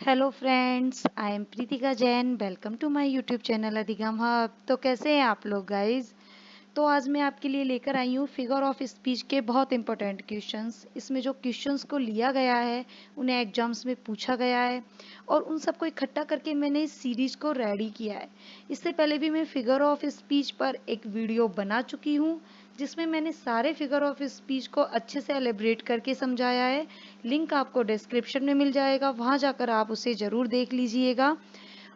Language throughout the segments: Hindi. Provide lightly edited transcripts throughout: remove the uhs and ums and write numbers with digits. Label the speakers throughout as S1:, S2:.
S1: Hello friends, I am Preetika Jain. Welcome to my YouTube channel Adhigam hub. तो कैसे हैं आप लोग गाइस? तो आज मैं आपके लिए लेकर आई हूँ फिगर ऑफ स्पीच के बहुत इंपॉर्टेंट क्वेश्चंस। इसमें जो क्वेश्चंस को लिया गया है उन्हें एग्जाम्स में पूछा गया है और उन सबको इकट्ठा करके मैंने इस सीरीज को रेडी किया है। इससे पहले भी मैं फिगर ऑफ स्पीच पर एक वीडियो बना चुकी हूँ जिसमें मैंने सारे फिगर ऑफ स्पीच को अच्छे से एलेब्रेट करके समझाया है। लिंक आपको डिस्क्रिप्शन में मिल जाएगा, वहाँ जाकर आप उसे ज़रूर देख लीजिएगा।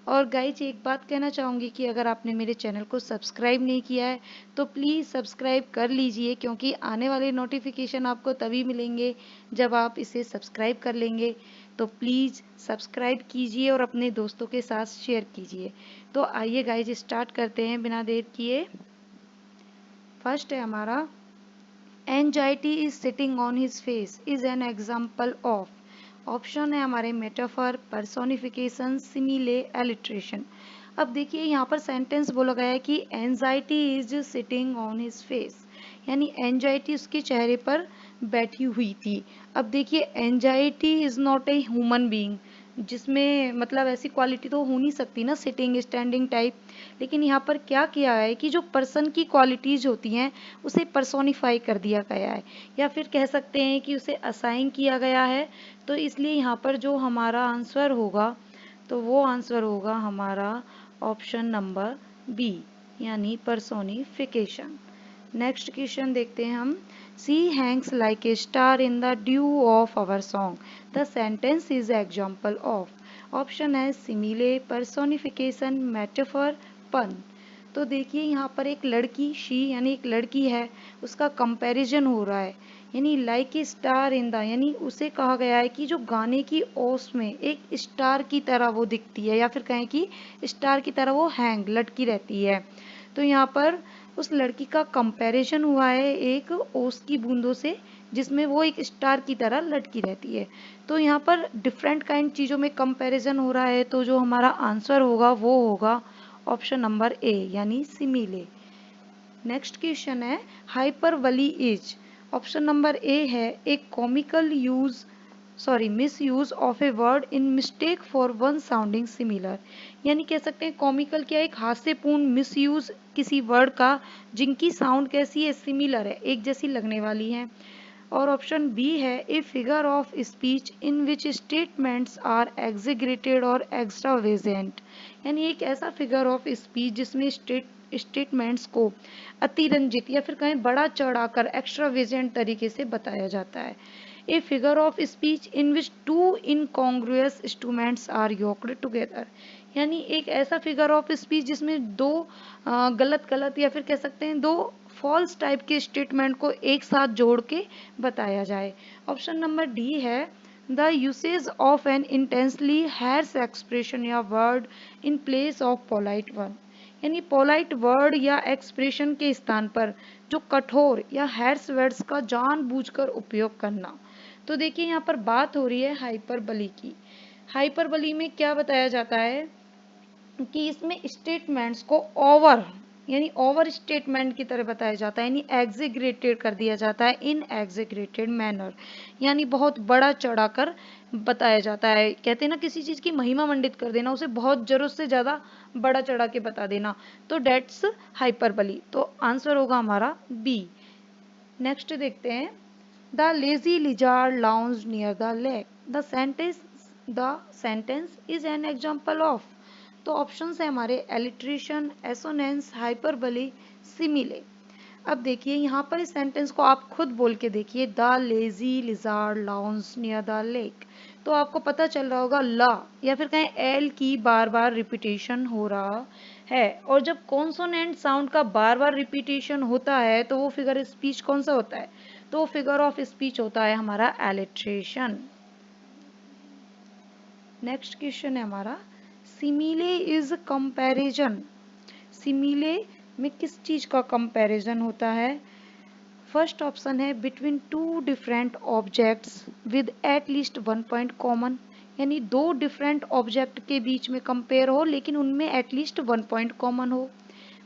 S1: और गाइज एक बात कहना चाहूँगी कि अगर आपने मेरे चैनल को सब्सक्राइब नहीं किया है तो प्लीज़ सब्सक्राइब कर लीजिए, क्योंकि आने वाले नोटिफिकेशन आपको तभी मिलेंगे जब आप इसे सब्सक्राइब कर लेंगे। तो प्लीज़ सब्सक्राइब कीजिए और अपने दोस्तों के साथ शेयर कीजिए। तो आइए गाइज स्टार्ट करते हैं बिना देर किए। फर्स्ट है हमारा, anxiety is sitting on his face is an example of. Option है हमारे मेटाफर, पर्सोनिफिकेशन, सिमिले, एलिट्रेशन। अब देखिए यहाँ पर सेंटेंस बोला गया है कि anxiety is sitting on his face, यानी एंजाइटी उसके चेहरे पर बैठी हुई थी। अब देखिए anxiety is not a human being, जिसमें मतलब ऐसी क्वालिटी तो हो नहीं सकती ना, सिटिंग स्टैंडिंग टाइप। लेकिन यहाँ पर क्या किया है कि जो पर्सन की क्वालिटीज होती हैं उसे पर्सोनिफाई कर दिया गया है, या फिर कह सकते हैं कि उसे असाइन किया गया है। तो इसलिए यहाँ पर जो हमारा आंसर होगा तो वो आंसर होगा हमारा ऑप्शन नंबर बी, यानी पर्सोनिफिकेशन। नेक्स्ट क्वेश्चन देखते हैं हम। She hangs like a star in the dew of our song, the sentence is example of. Option है सिमिले, पर्सोनिफिकेशन, मेटाफर, पन। तो देखिए यहाँ पर एक लड़की, शी यानी एक लड़की है, उसका कंपैरिजन हो रहा है, यानी like a star in the, यानी उसे कहा गया है कि जो गाने की ओस में एक स्टार की तरह वो दिखती है, या फिर कहें कि स्टार की तरह वो हैंग लटकी रहती है। तो यहाँ पर उस लड़की का कंपैरिजन हुआ है एक ओस की बूंदों से, जिसमें वो एक स्टार की तरह लटकी रहती है। तो यहाँ पर डिफरेंट काइंड चीज़ों में कंपैरिजन हो रहा है, तो जो हमारा आंसर होगा वो होगा ऑप्शन नंबर ए, यानी सिमिले। नेक्स्ट क्वेश्चन है, हाइपरबली इज। ऑप्शन नंबर ए है एक comical use, sorry miss use of a word in mistake for one sounding similar. यानी कह सकते हैं कॉमिकल क्या, एक हास्यपूर्ण मिस यूज किसी वर्ड का जिनकी साउंड कैसी है, सिमिलर है, एक जैसी लगने वाली है। और ऑप्शन बी है a figure of speech in which statements are exaggerated और एक्स्ट्रावेजेंट, यानी एक ऐसा फिगर ऑफ स्पीच जिसमें स्टेटमेंट्स को अतिरंजित या फिर कहें बड़ा चढ़ाकर एक्स्ट्रावेजेंट तरीके से बताया जाता है। A figure of speech in which two incongruous instruments are yoked together, यानी एक ऐसा फिगर ऑफ स्पीच जिसमें दो गलत गलत या फिर कह सकते हैं दो फॉल्स टाइप के स्टेटमेंट को एक साथ जोड़ के बताया जाए। ऑप्शन नंबर डी है the usage of an intensely harsh expression या word in place of polite one, यानी पोलाइट वर्ड या एक्सप्रेशन के स्थान पर जो कठोर या हैर्स वर्ड्स का जानबूझकर उपयोग करना। तो देखिए यहाँ पर बात हो रही है हाइपरबली की। हाइपरबली में क्या बताया जाता है कि इसमें स्टेटमेंट्स को ओवर, यानी ओवर स्टेटमेंट की तरह बताया जाता है, यानी एग्जीग्रेटेड कर दिया जाता है इन एग्जीग्रेटेड मैनर, यानी बहुत बड़ा चढ़ाकर बताया जाता है। कहते हैं ना किसी चीज़ की महिमा मंडित कर देना, उसे बहुत जरूरत से ज़्यादा बड़ा चढ़ा के बता देना, तो डेट्स हाइपरबली। तो आंसर होगा हमारा बी। नेक्स्ट देखते हैं, the lazy lizard lounge near the lake, the sentence is an example of. तो ऑप्शन है हमारे एलिट्रेशन, एसोनेंस, हाइपरबली, सिमिले। अब देखिए यहाँ पर इस सेंटेंस को आप खुद बोल के देखिए, the lazy lizard lounge near the lake. तो आपको पता चल रहा होगा ला या फिर कहें एल की बार बार रिपीटेशन हो रहा है, और जब कॉन्सोनेंट साउंड का बार बार रिपीटेशन होता है तो वो फिगर स्पीच कौन सा होता है, तो फिगर ऑफ स्पीच होता है हमारा एलिट्रेशन। नेक्स्ट क्वेश्चन है हमारा, सिमिले इज कंपैरिजन। सिमिले में किस चीज का कंपैरिजन होता है? फर्स्ट ऑप्शन है between two different objects with at least one point common, यानी दो डिफरेंट ऑब्जेक्ट के बीच में कंपेयर हो लेकिन उनमें एटलीस्ट वन पॉइंट कॉमन हो।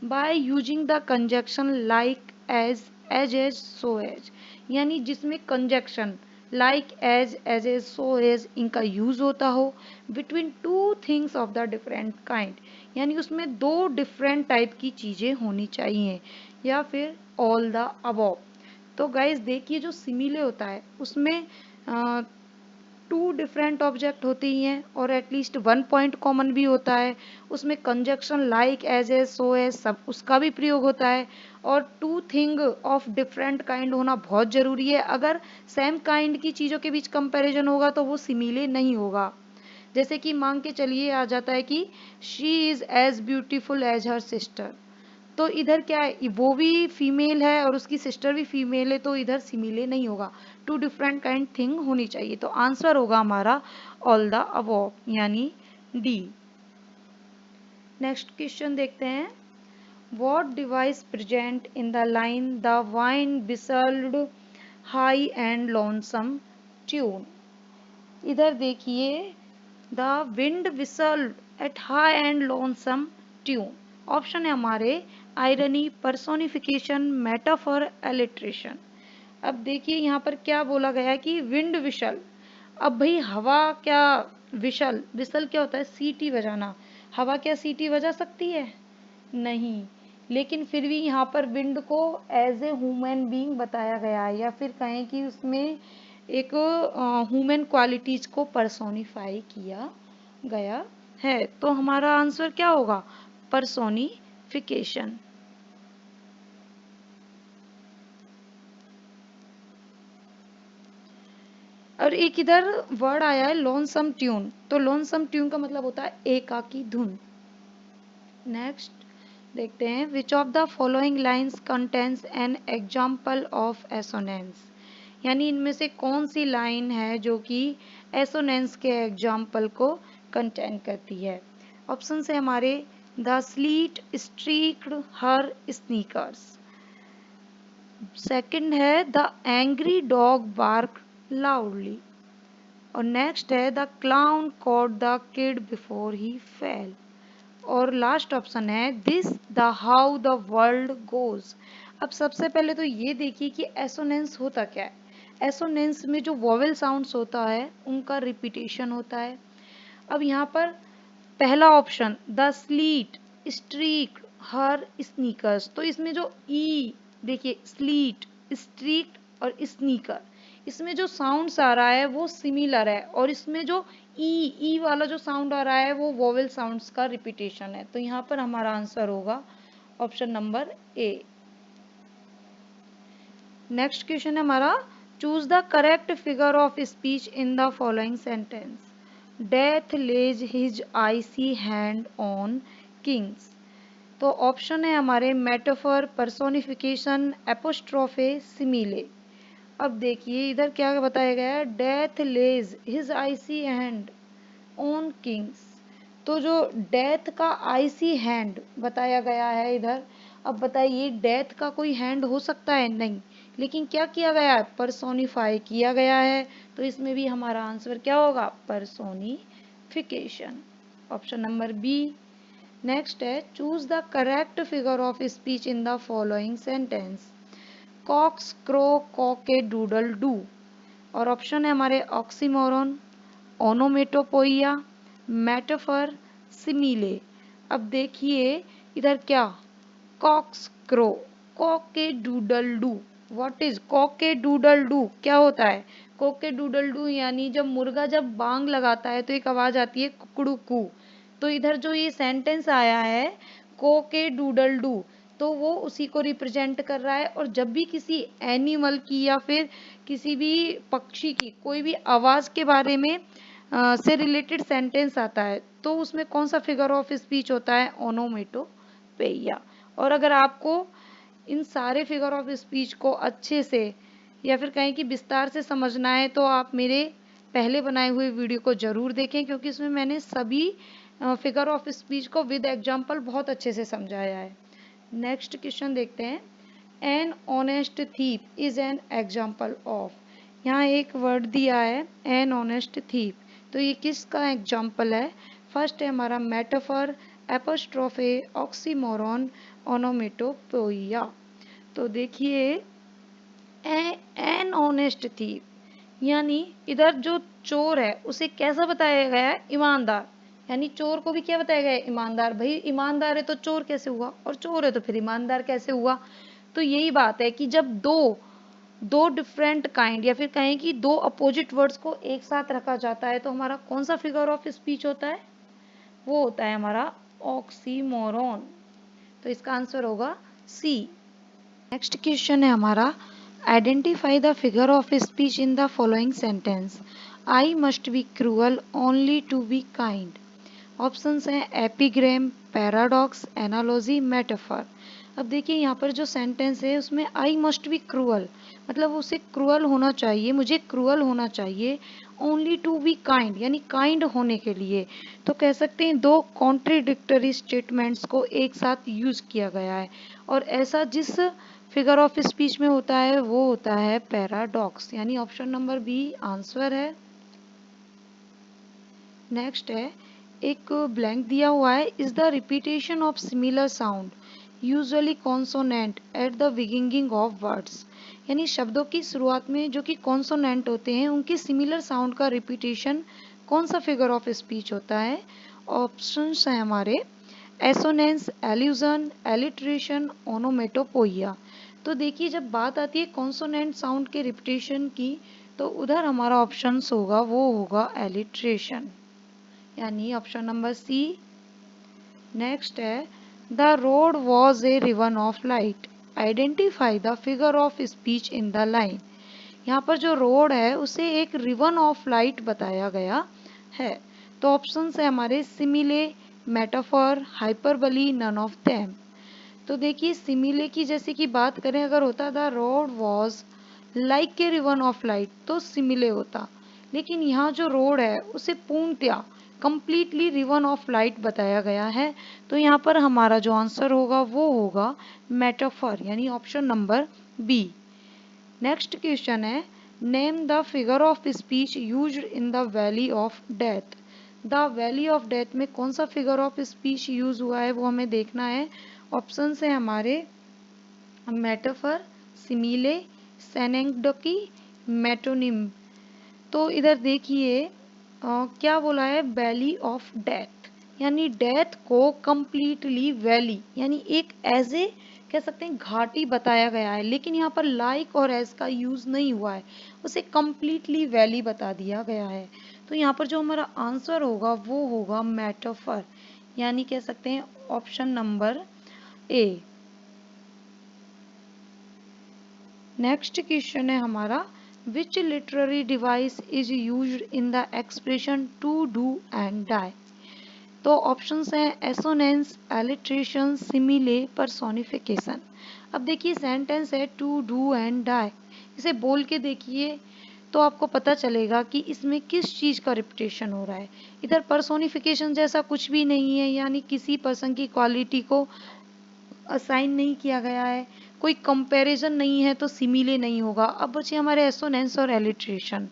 S1: By using the conjunction like as, as so as, यानी जिसमें conjunction like as a so as इनका यूज होता हो, between two things of the different kind, यानी उसमें दो डिफरेंट टाइप की चीजें होनी चाहिए, या फिर ऑल द अबव। तो गाइज देखिए जो सिमिले होता है उसमें टू डिफरेंट ऑब्जेक्ट होती हैं और एटलीस्ट वन पॉइंट कॉमन भी होता है। उसमें conjunction like as a so as सब उसका भी प्रयोग होता है, और two thing of different kind होना बहुत जरूरी है। अगर सेम काइंड की चीजों के बीच कंपैरिजन होगा तो वो सिमिले नहीं होगा। जैसे कि मांग के चलिए आ जाता है कि she is as beautiful as her sister, तो इधर क्या है, वो भी फीमेल है और उसकी सिस्टर भी फीमेल है, तो इधर सिमिले नहीं होगा, टू डिफरेंट काइंड थिंग होनी चाहिए। तो आंसर होगा हमारा ऑल द अबव, यानी डी। नेक्स्ट क्वेश्चन देखते हैं, what device present in the line the wind whistled high and lonesome tune. इधर देखिए, the wind whistled at high and lonesome tune. Option है हमारे आयरनी, पर्सोनिफिकेशन, मेटाफर, एलिट्रेशन। अब देखिए यहाँ पर क्या बोला गया है कि विंड विशल। अब भाई हवा क्या, विशल विशल क्या होता है, सीटी बजाना। हवा क्या सीटी बजा सकती है? नहीं। लेकिन फिर भी यहाँ पर विंड को एज ए ह्यूमन बीइंग बताया गया है, या फिर कहें कि उसमें एक ह्यूमन क्वालिटीज को पर्सोनिफाई किया गया है। तो हमारा आंसर क्या होगा? पर्सोनिफिकेशन। और एक इधर वर्ड आया है लोनसम ट्यून, तो लोनसम ट्यून का मतलब होता है एकाकी धुन। नेक्स्ट देखते हैं, which of the following lines contains N example of assonance. यानी इनमें से कौन सी लाइन है जो कि एसोनेंस के एग्जाम्पल को कंटेन करती है। ऑप्शन है हमारे, the sleet streaked her sneakers. Second है, the angry dog bark loudly. और नेक्स्ट है, the clown caught the kid before he fell. और लास्ट ऑप्शन है, this the how the world goes. अब सबसे पहले तो ये देखिए कि एसोनेंस होता क्या है। एसोनेंस में जो वोवेल साउंड्स होता है उनका रिपीटेशन होता है। अब यहाँ पर पहला option, the slit streak her sneakers, तो इसमें जो ई देखिए, स्लीट, स्ट्रीक और स्नीकर, इसमें जो साउंड्स आ रहा है वो सिमिलर है, और इसमें जो ई वाला जो साउंड आ रहा है वो वोवेल साउंड्स का रिपीटेशन है। तो यहाँ पर हमारा आंसर होगा option number A. Next question है हमारा, choose the correct figure of speech in the following sentence. Death lays his icy hand on kings. तो ऑप्शन है हमारे मेटाफर, पर्सोनिफिकेशन, एपोस्ट्रोफे, सिमिले। अब देखिए इधर क्या बताया गया है, death lays his icy hand on kings. तो जो डेथ का आईसी हैंड बताया गया है इधर, अब बताइए डेथ का कोई हैंड हो सकता है? नहीं। लेकिन क्या किया गया है? पर्सोनिफाई किया गया है। तो इसमें भी हमारा आंसर क्या होगा? Personification, option number B. Next है, choose the correct figure of speech in the following sentence. Cocks crow cock-a-doodle-doo. और ऑप्शन है हमारे ऑक्सीमोरन, ओनोमेटोपोइया, मेटाफर, सिमिले। अब देखिए इधर क्या, cocks crow, cock-a-doodle-doo. What is cock-a-doodle-doo, क्या होता है? कॉके डूडल डू यानी जब मुर्गा जब बांग लगाता है तो एक आवाज आती है कुकड़ू कू। तो इधर जो ये सेंटेंस आया है कोके डूडल डू, तो वो उसी को रिप्रेजेंट कर रहा है। और जब भी किसी एनिमल की या फिर किसी भी पक्षी की कोई भी आवाज के बारे में से रिलेटेड सेंटेंस आता है तो उसमें कौन सा फिगर ऑफ स्पीच होता है? ओनोमेटोपेया। और अगर आपको इन सारे फिगर ऑफ स्पीच को अच्छे से या फिर कहें कि विस्तार से समझना है तो आप मेरे पहले बनाए हुए वीडियो को जरूर देखें, क्योंकि इसमें मैंने सभी फिगर ऑफ स्पीच को विद एग्जाम्पल बहुत अच्छे से समझाया है। नेक्स्ट क्वेश्चन देखते हैं, an honest thief is an example of. यहाँ एक वर्ड दिया है एन ऑनेस्ट थीप, तो ये किसका एग्जाम्पल है? फर्स्ट है हमारा मेटाफर, एपोस्ट्रोफे, ऑक्सीमोरॉन, ओनोमेटोपोइया। तो देखिए एन ऑनेस्ट थीप, यानी इधर जो चोर है उसे कैसा बताया गया है, ईमानदार। यानी चोर को भी क्या बताया गया है, ईमानदार। भाई ईमानदार है तो चोर कैसे हुआ, और चोर है तो फिर ईमानदार कैसे हुआ। तो यही बात है कि जब दो दो डिफरेंट काइंड या फिर कहें कि दो अपोजिट वर्ड्स को एक साथ रखा जाता है तो हमारा कौन सा फिगर ऑफ स्पीच होता है, वो होता है हमारा ऑक्सीमोरॉन। तो इसका आंसर होगा सी। नेक्स्ट क्वेश्चन है हमारा, identify the figure of speech in the following sentence. I must be cruel only to be kind. Options हैं एपिग्राम, पैराडॉक्स, एनालॉजी, मेटाफर। अब देखिए यहाँ पर जो सेंटेंस है उसमें आई मस्ट बी क्रूअल, मतलब उसे क्रूअल होना चाहिए, मुझे क्रूअल होना चाहिए। ओनली टू बी काइंड यानी काइंड होने के लिए। तो कह सकते हैं दो कॉन्ट्रीडिक्टरी स्टेटमेंट्स को एक साथ यूज किया गया है, और ऐसा जिस फिगर ऑफ स्पीच में होता है वो होता है पैराडॉक्स, यानी ऑप्शन नंबर बी आंसर है। नेक्स्ट है, एक ब्लैंक दिया हुआ है, is the repetition of similar sound usually consonant at the beginning of words. यानी शब्दों की शुरुआत में जो कि कॉन्सोनेंट होते हैं उनके सिमिलर साउंड का रिपीटेशन कौन सा फिगर ऑफ स्पीच होता है। ऑप्शंस हैं हमारे एसोनेंस, एल्यूजन, एलिट्रेशन, ओनोमेटोपोइया। तो देखिए जब बात आती है कॉन्सोनेंट साउंड के रिपीटेशन की तो उधर हमारा ऑप्शन होगा, वो होगा एलिट्रेशन, यानी ऑप्शन नंबर सी। नेक्स्ट है, the road was a ribbon of light, identify the figure of speech in the line. यहाँ पर जो रोड है उसे एक रिवन ऑफ लाइट बताया गया है। तो ऑप्शन है हमारे simile, metaphor, hyperbole, none of them. तो देखिए सिमिले की जैसे कि बात करें, अगर होता the road was like a ribbon of light तो सिमिले होता, लेकिन यहाँ जो रोड है उसे पूर्णतया कंप्लीटली रिवन ऑफ लाइट बताया गया है। तो यहाँ पर हमारा जो आंसर होगा वो होगा मेटाफर, यानी option number B. Next question है, name the figure of speech used in the valley of death. The valley of death में कौन सा फिगर ऑफ स्पीच यूज हुआ है वो हमें देखना है। ऑप्शन है हमारे मेटाफर, सिमिले, सेनेंक्डोकी, मेटोनिम। तो इधर देखिए क्या बोला है, वैली ऑफ डेथ, यानी डेथ को कंप्लीटली वैली यानी एक एज ए कह सकते हैं घाटी बताया गया है, लेकिन यहाँ पर लाइक और एज का यूज नहीं हुआ है, उसे कंप्लीटली वैली बता दिया गया है। तो यहाँ पर जो हमारा आंसर होगा वो होगा मेटाफर, यानी कह सकते हैं option number A. Next question है हमारा, which literary device is used in the expression to do and die. तो ऑप्शंस हैं एसोनेंस, एलिट्रेशन, सिमिले, पर्सोनिफिकेशन। अब देखिए सेंटेंस है टू डू एंड डाई, इसे बोल के देखिए तो आपको पता चलेगा कि इसमें किस चीज़ का रिपीटेशन हो रहा है। इधर पर्सोनिफिकेशन जैसा कुछ भी नहीं है, यानी किसी पर्सन की क्वालिटी को असाइन नहीं किया गया है, कोई कंपैरिजन नहीं है, तो सिमिले नहीं होगा। अब बचे हमारे एसोनेंस और एलिट्रेशन।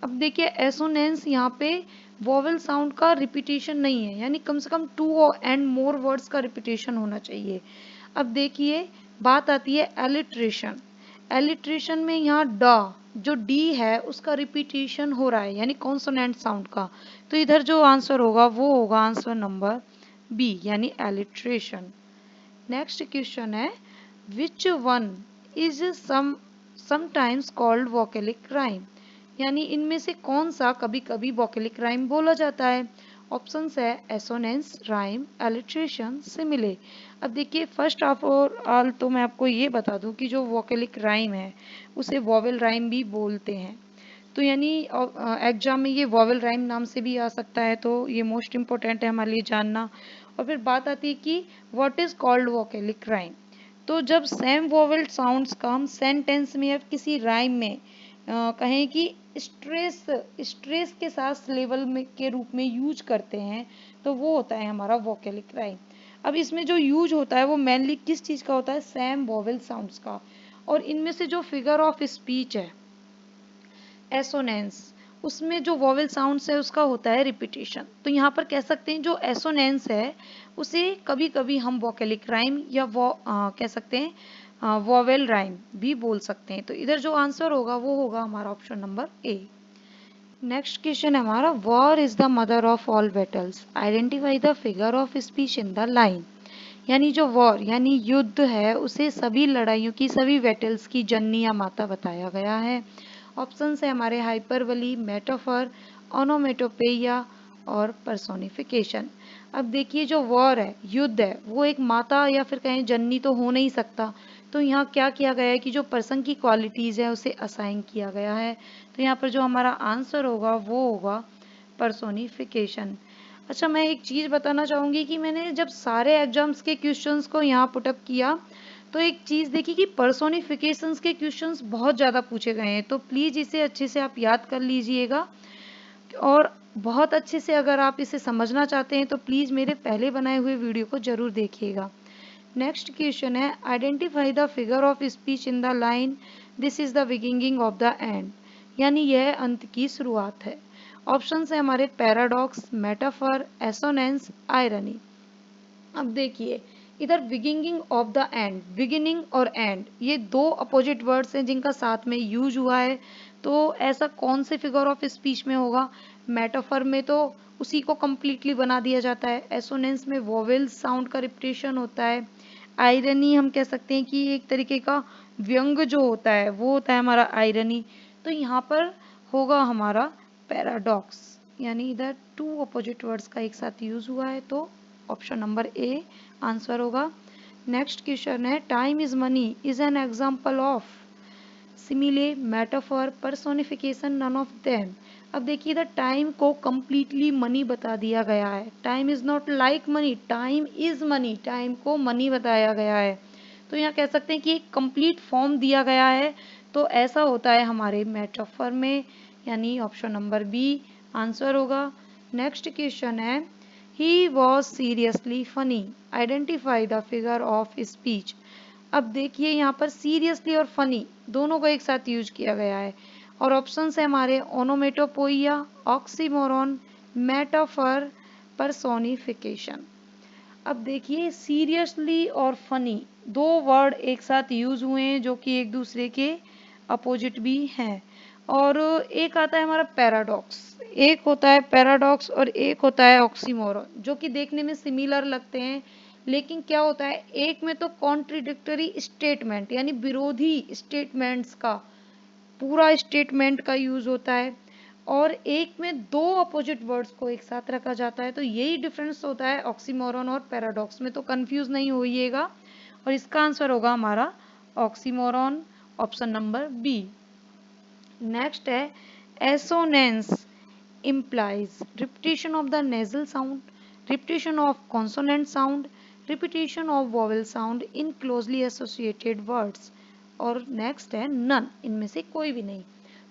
S1: अब देखिए एसोनेंस यहाँ पे वोवेल साउंड का रिपीटेशन नहीं है, यानी कम से कम टू एंड मोर वर्ड्स का रिपीटेशन होना चाहिए। अब देखिए बात आती है एलिट्रेशन। एलिट्रेशन में यहाँ ड जो डी है उसका रिपीटेशन हो रहा है, यानी कॉन्सोनेंट साउंड का। तो इधर जो आंसर होगा वो होगा आंसर नंबर बी, यानी एलिट्रेशन। नेक्स्ट क्वेश्चन है, which one is sometimes called vocalic rhyme. यानी इनमें से कौन सा कभी कभी वोकेलिक राइम बोला जाता है। ऑप्शंस है एसोनेंस, राइम, एलिट्रेशन, सिमिले। अब देखिए फर्स्ट ऑफ ऑल तो मैं आपको ये बता दूं कि जो वोकेलिक राइम है उसे वोवेल राइम भी बोलते हैं। तो यानी एग्जाम में ये वोवेल राइम नाम से भी आ सकता है, तो ये मोस्ट इम्पोर्टेंट है हमारे लिए जानना। और फिर बात आती है कि what is called vocalic rhyme. तो जब सेम वोवेल साउंड्स का हम सेंटेंस में या किसी राइम में कहें कि स्ट्रेस स्ट्रेस के साथ लेवल में के रूप में यूज करते हैं तो वो होता है हमारा वोकेलिक राइम। अब इसमें जो यूज होता है वो मेनली किस चीज़ का होता है, सेम वोवेल साउंड्स का। और इनमें से जो फिगर ऑफ स्पीच है एसोनेंस, उसमें जो वोवेल साउंड्स है उसका होता है रिपीटेशन। तो यहाँ पर कह सकते हैं जो एसोनेंस है उसे कभी कभी हम वोकेलिक राइम या वो कह सकते हैं वोवेल राइम भी बोल सकते हैं। तो इधर जो आंसर होगा वो होगा हमारा option number A. Next question है हमारा, war is the mother of all battles, identify the figure of speech in the line. यानी जो वॉर यानी युद्ध है उसे सभी लड़ाइयों की, सभी बैटल्स की जननी या माता बताया गया है। ऑप्शन है हमारे हाइपरबली, मेटाफर, ओनोमेटोपेया और पर्सोनिफिकेशन। अब देखिए जो वॉर है, युद्ध है, वो एक माता या फिर कहें जननी तो हो नहीं सकता। तो यहाँ क्या किया गया है कि जो पर्सन की क्वालिटीज है उसे असाइन किया गया है। तो यहाँ पर जो हमारा आंसर होगा वो होगा पर्सोनिफिकेशन। अच्छा, मैं एक चीज़ बताना चाहूँगी कि मैंने जब सारे एग्जाम्स के क्वेश्चंस को यहाँ पुटअप किया तो एक चीज़ देखी कि पर्सोनिफिकेशंस के क्वेश्चंस बहुत ज़्यादा पूछे गए हैं। तो प्लीज़ इसे अच्छे से आप याद कर लीजिएगा, और बहुत अच्छे से अगर आप इसे समझना चाहते हैं तो प्लीज़ मेरे पहले बनाए हुए वीडियो को ज़रूर देखिएगा। नेक्स्ट क्वेश्चन है, identify the figure of speech in the line this is the beginning of the end. यानी यह अंत की शुरुआत है। ऑप्शन है हमारे पैराडॉक्स, मेटाफर, एसोनेंस, आयरनी। अब देखिए इधर beginning of the end, beginning और एंड ये दो अपोजिट वर्ड्स हैं जिनका साथ में यूज हुआ है। तो ऐसा कौन से फिगर ऑफ स्पीच में होगा? मेटाफर में तो उसी को कंप्लीटली बना दिया जाता है। एसोनेंस में वोवेल साउंड का रिपीटेशन होता है। आयरनी हम कह सकते हैं कि एक तरीके का व्यंग जो होता है वो होता है हमारा आयरनी। तो यहाँ पर होगा हमारा पैराडॉक्स, यानी इधर टू अपोजिट वर्ड्स का एक साथ यूज हुआ है। तो ऑप्शन नंबर ए आंसर होगा। नेक्स्ट क्वेश्चन है, time is money is an example of simile, metaphor, personification, none of them. अब देखिए इधर टाइम को कंप्लीटली मनी बता दिया गया है। Time is not like money, time is money, time को मनी बताया गया है। तो यहाँ कह सकते हैं कि एक कंप्लीट फॉर्म दिया गया है। तो ऐसा होता है हमारे मेटाफर में, यानी ऑप्शन नंबर बी आंसर होगा। नेक्स्ट क्वेश्चन है, he was seriously funny, identify the figure of speech. अब देखिए यहाँ पर सीरियसली और फनी दोनों को एक साथ यूज किया गया है। और ऑप्शंस है हमारे ओनोमेटोपोइया, ऑक्सीमोरॉन, मेटाफर, पर्सोनिफिकेशन। अब देखिए सीरियसली और फनी दो वर्ड एक साथ यूज हुए हैं जो कि एक दूसरे के अपोजिट भी हैं। और एक आता है हमारा पैराडॉक्स, एक होता है पैराडॉक्स और एक होता है ऑक्सीमोरॉन, जो कि देखने में सिमिलर लगते हैं। लेकिन क्या होता है, एक में तो कॉन्ट्रिडिक्टरी स्टेटमेंट यानी विरोधी स्टेटमेंट्स का पूरा स्टेटमेंट का यूज होता है, और एक में दो अपोजिट वर्ड्स को एक साथ रखा जाता है। तो यही डिफरेंस होता है ऑक्सीमोरॉन और पैराडॉक्स में। तो कंफ्यूज नहीं होइएगा, और इसका आंसर होगा हमारा oxymoron, option number B. Next है, assonance implies repetition of the nasal sound, repetition of consonant sound, repetition of vowel sound in closely associated words। और नेक्स्ट है नन, इनमें से कोई भी नहीं।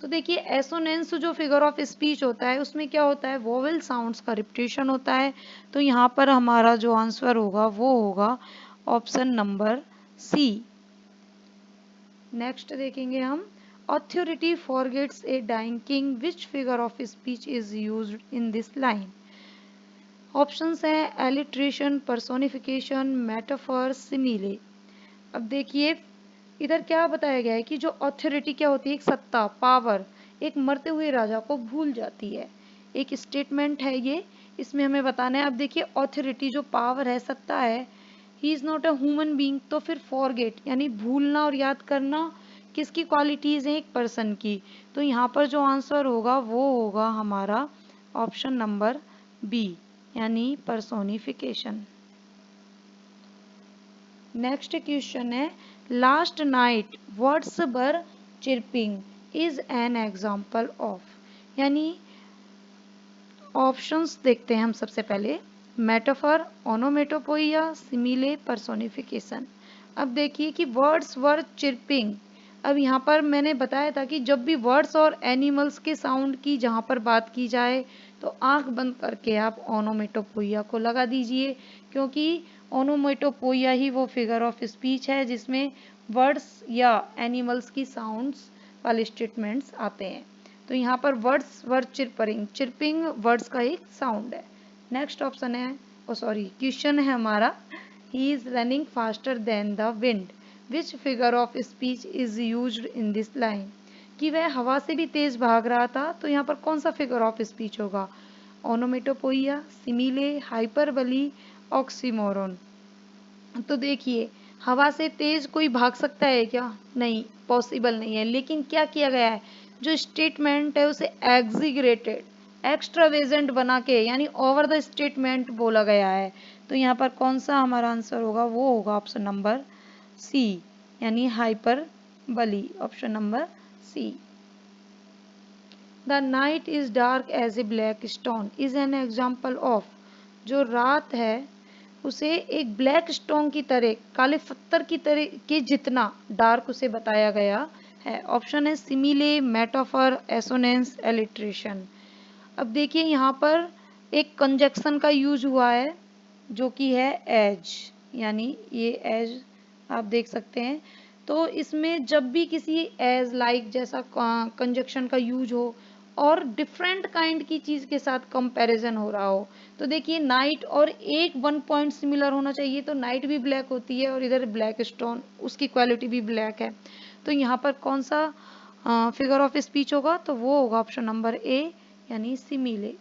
S1: तो देखिए एसोनेंस जो फिगर ऑफ स्पीच होता है उसमें क्या होता है, वोवेल साउंड्स का रिपीटेशन होता है। तो यहाँ पर हमारा जो आंसर होगा वो होगा ऑप्शन नंबर सी। नेक्स्ट देखेंगे हम, authority forgets a dying king, which figure of speech is used in this line? Options हैं एलिट्रेशन, पर्सोनिफिकेशन, मेटाफर, सिमिले। अब देखिए इधर क्या बताया गया है कि जो ऑथोरिटी क्या होती है, एक सत्ता, पावर, एक मरते हुए राजा को भूल जाती है। एक स्टेटमेंट है ये, इसमें हमें बताना है। अब देखिए ऑथोरिटी जो पावर है, सत्ता है, he is not a human being. तो फिर फॉरगेट यानी भूलना और याद करना किसकी क्वालिटीज है, एक पर्सन की। तो यहाँ पर जो आंसर होगा वो होगा हमारा ऑप्शन नंबर बी, यानी पर्सोनिफिकेशन। नेक्स्ट क्वेश्चन है, last night words were chirping is an example of. यानी ऑप्शंस देखते हैं हम सबसे पहले, मेटाफर, ओनोमेटोपोइया, सिमिले, पर्सोनिफिकेशन। अब देखिए कि वर्ड्स वर चिरपिंग, अब यहाँ पर मैंने बताया था कि जब भी वर्ड्स और एनिमल्स के साउंड की जहाँ पर बात की जाए तो आंख बंद करके आप ओनोमेटोपोइया को लगा दीजिए, क्योंकि ओनोमेटोपोइया ही वो फिगर ऑफ स्पीच है जिसमें वर्ड्स या एनिमल्स की साउंड्स वाले स्टेटमेंट्स आते हैं। तो यहाँ पर वर्ड्स वर चिरपरिंग, चिरपिंग वर्ड्स का एक साउंड है। नेक्स्ट क्वेश्चन है हमारा, he is running faster than the wind, which figure of speech is used in this line, कि वह हवा से भी तेज भाग रहा था, तो यहाँ पर कौन सा फिगर ऑफ स्पीच होगा? ओनोमेटोपोइया, सिमिले, हाइपरबली, ऑक्सीमोरोन। तो देखिए, हवा से तेज कोई भाग सकता है क्या? नहीं, पॉसिबल नहीं है। लेकिन क्या किया गया है, जो स्टेटमेंट है उसे एग्जीग्रेटेड एक्स्ट्रावेजेंट बना के, यानी ओवर द स्टेटमेंट बोला गया है। तो यहाँ पर कौन सा हमारा आंसर होगा? वो होगा ऑप्शन नंबर सी, यानी hyperbole, option number C. The night is dark as a black stone is an example of, जो रात है उसे एक ब्लैक स्टोन की तरह, काले पत्थर की तरह के जितना डार्क उसे बताया गया है। ऑप्शन है सिमिले, मेटाफर, एसोनेंस, एलिट्रेशन। अब देखिए यहाँ पर एक कंजक्शन का यूज हुआ है जो कि है एज, यानी ये एज आप देख सकते हैं। तो इसमें जब भी किसी एज लाइक जैसा कंजक्शन का यूज हो और डिफरेंट काइंड की चीज के साथ कंपैरिजन हो रहा हो, तो देखिए नाइट और एक वन पॉइंट सिमिलर होना चाहिए, तो नाइट भी ब्लैक होती है और इधर ब्लैक स्टोन, उसकी क्वालिटी भी ब्लैक है। तो यहाँ पर कौन सा फिगर ऑफ स्पीच होगा? तो वो होगा ऑप्शन नंबर ए, यानी सिमिले।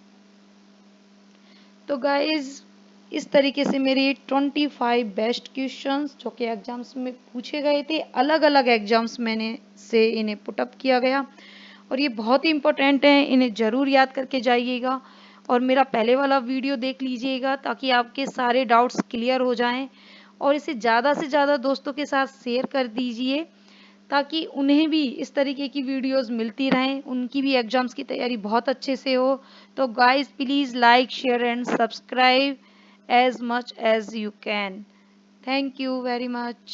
S1: तो गाइज, इस तरीके से मेरे 25 बेस्ट क्वेश्चंस जो कि एग्जाम्स में पूछे गए थे, अलग अलग एग्जाम्स मैंने से इन्हें पुटअप किया गया, और ये बहुत ही इंपॉर्टेंट है, इन्हें ज़रूर याद करके जाइएगा। और मेरा पहले वाला वीडियो देख लीजिएगा ताकि आपके सारे डाउट्स क्लियर हो जाएं, और इसे ज़्यादा से ज़्यादा दोस्तों के साथ शेयर कर दीजिए ताकि उन्हें भी इस तरीके की वीडियोस मिलती रहें, उनकी भी एग्जाम्स की तैयारी बहुत अच्छे से हो। तो guys please like, share and subscribe as much as you can. Thank you very much.